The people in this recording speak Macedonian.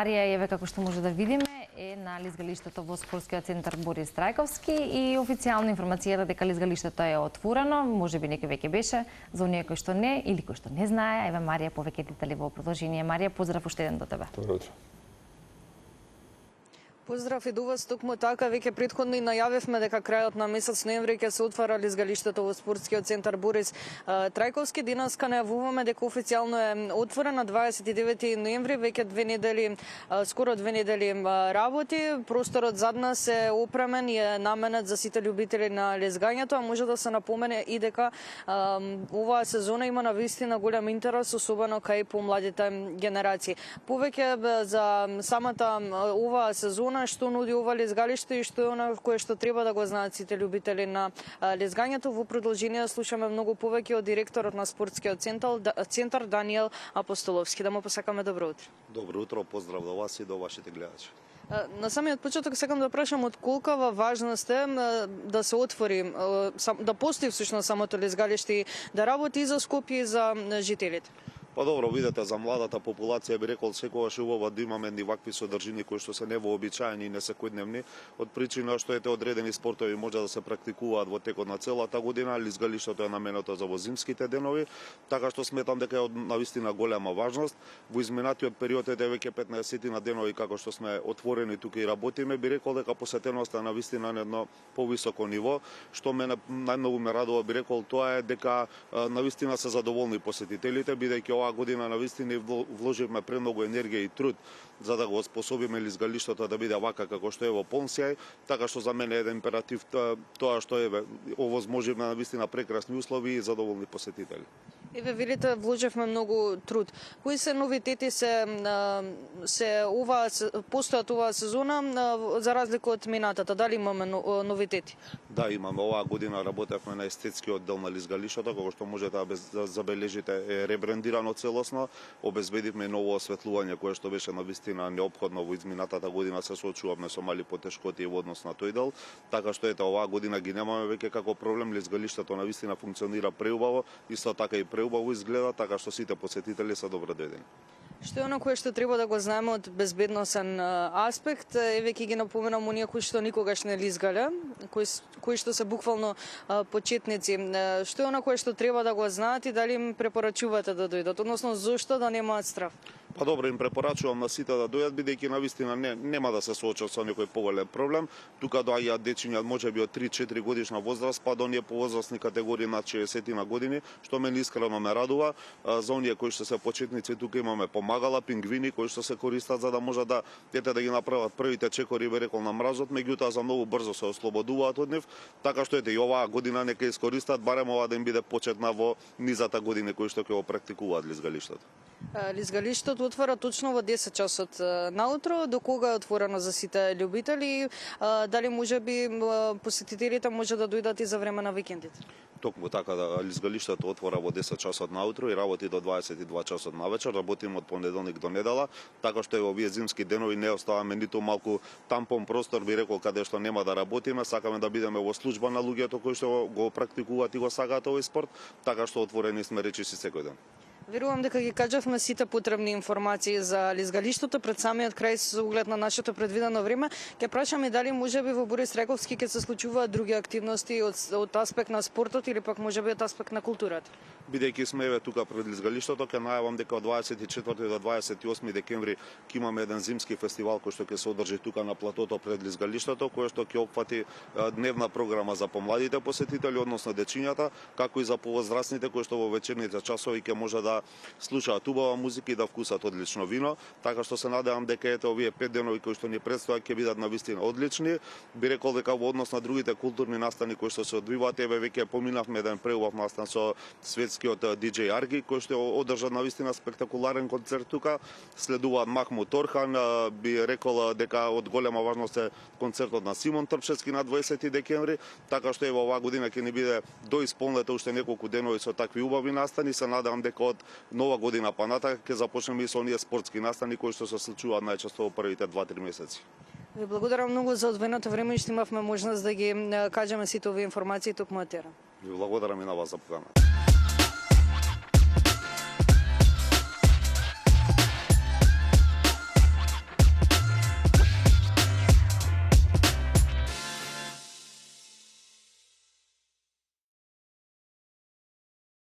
Марија, еве како што може да видиме, е на лизгалиштето во спортскиот центар Борис Трајковски и официјална информацијата дека лизгалиштето е отворено, можеби некој веќе беше, за оние кои што не или кои што не знае, еве Марија повеќе детали во продолжение. Марија, поздрав уште еден до тебе. Добро утро. Поздрав и до вас, токму така, веќе претходно и најавивме дека крајот на месец ноември ќе се отвара лизгалиштето во спортскиот центар Борис Трајковски. Денеска најавуваме дека официјално е отворена 29 ноември, веќе 2 недели, скоро 2 недели работи. Просторот зад нас е опремен и е наменет за сите љубители на лезгањето, а може да се напомене и дека оваа сезона има навистина голем интерес, особено кај помладите генерации. Повеќе за самата оваа сезона, што нуди ова лезгалиште и што е она кое што треба да го знаат сите љубители на лезгањето. Во продолжение слушаме многу повеќе од директорот на спортскиот центар Даниел Апостоловски. Да му посакаме добро утро. Добро утро, поздрав до вас и до вашите гледачи. На самиот почеток сакам да прашам од колкава важност е да се отвори, да постои всушност самото лезгалиште и да работи и за Скопје и за жителите. Па добро, видете, за младата популација би рекол секогаш е убаво да имаме ни вакви содржини кои што се невообичаени и несекојдневни, од причина што ете одредени спортови може да се практикуваат во текот на целата година, лизгалиштето е наменето за во зимските денови, така што сметам дека е од навистина голема важност. Во изминатиот период ете веќе 15 на денови како што сме отворени тука и работиме, би рекол дека посетеноста е навистина на едно повисоко ниво, што мене најмногу ме радува, би рекол тоа е дека навистина се задоволни посетителите, бидејќи оваа година навистина вложивме премногу енергија и труд за да го оспособиме лизгалиштето да биде вака како што е во полн сјај, така што за мене е еден императив тоа што е овозможивме навистина прекрасни услови и задоволни посетители. Еве видите, вложевме многу труд. Кои се новитети постојат оваа сезона за разлика од минатата? Дали имаме новитети? Да, имаме. Оваа година работевме на естетскиот дел на лизгалиштето, како што можете да забележите е ребрендирано целосно. Обезбедивме ново осветлување кое што беше навистина неопходно во изминатата година, се соочувавме со мали потешкоти во однос на тој дел, така што ете оваа година ги немаме веќе како проблем. Лизгалиштето навистина функционира преубаво, исто така и преубаво изгледа, така што сите посетители се добродојдени. Што е оно кое што треба да го знаеме од безбедносен аспект? Еве ќе ги напоменам оние кои што никогаш не лизгале, кои што се буквално почетници. Што е оно кое што треба да го знаат и дали им препорачувате да дојдат, односно зошто да немаат страв? Па добро, им препорачувам на сите да дојдат, бидејќи навистина нема да се соочат со некој поголем проблем. Тука доаѓаат дечиња можеби од 3-4 годишна возраст, па до оние повозрастни категории над 60 на години, што мене искрено ме радува. За оние кои што се почетници, тука имаме помагала, пингвини кои што се користат за да можат да ги направат првите чекори, би рекол, на мразот, меѓутоа за многу брзо се ослободуваат од нив, така што ете и оваа година нека искористат, барем ова да им биде почетна во низата години кои што ќе го практикуваат лизгалиштето. Лизгалиштето отвора точно во 10 часот наутро. До кога е отворено за сите љубители? Дали можеби посетителите може да дојдат и за време на викендите? Токму така, да, лизгалиштето отвора во 10 часот наутро и работи до 22 часот навечер. Работиме од понеделник до недела, така што и овие зимски денови не оставаме ниту малку тампон простор, би рекол, каде што нема да работиме. Сакаме да бидеме во служба на луѓето кои што го практикуваат и го сагаат овој спорт, така што отворени сме речиси секој ден. Верувам дека ги кажавме сите потребни информации за лизгалиштето пред самиот крај со оглед на нашето предвидено време. Ќе прашаме дали можеби во Борис Трајковски ќе се случуваат други активности од аспект на спортот или пак можеби од аспект на културата. Бидејќи сме еве тука пред лизгалиштето, ќе најавам дека од 24 до 28 декември ќе имаме еден зимски фестивал кој што ќе се одржи тука на платото пред лизгалиштето, кој што ќе опфати дневна програма за помладите посетители, односно дечињата, како и за повозрастните кои што во вечерните часови ќе може да слушаат убава музика и да вкусат одлично вино, така што се надевам дека ете овие 5 денови кои што ни предстојат ќе бидат навистина одлични. Би рекол дека во однос на другите културни настани кои што се одвиваат, еве веќе поминавме еден преубав настан со светскиот диџеј Арги, кој што одржа навистина спектакуларен концерт тука. Следуваат Махмут Орхан, би рекол дека од голема важност е концертот на Симон Трпчевски на 20 декември, така што еве оваа година ќе ни биде доисполнета уште неколку денови со такви убави настани. Се надевам дека од нова година па натака ќе започнеме и со оние спортски настани кои што се случуваат најчесто во првите 2-3 месеци. Ви благодарам многу за одвоеното време и што имавме можност да ги кажеме сите овие информации токму од терен. Ви благодарам и на вас за поканата.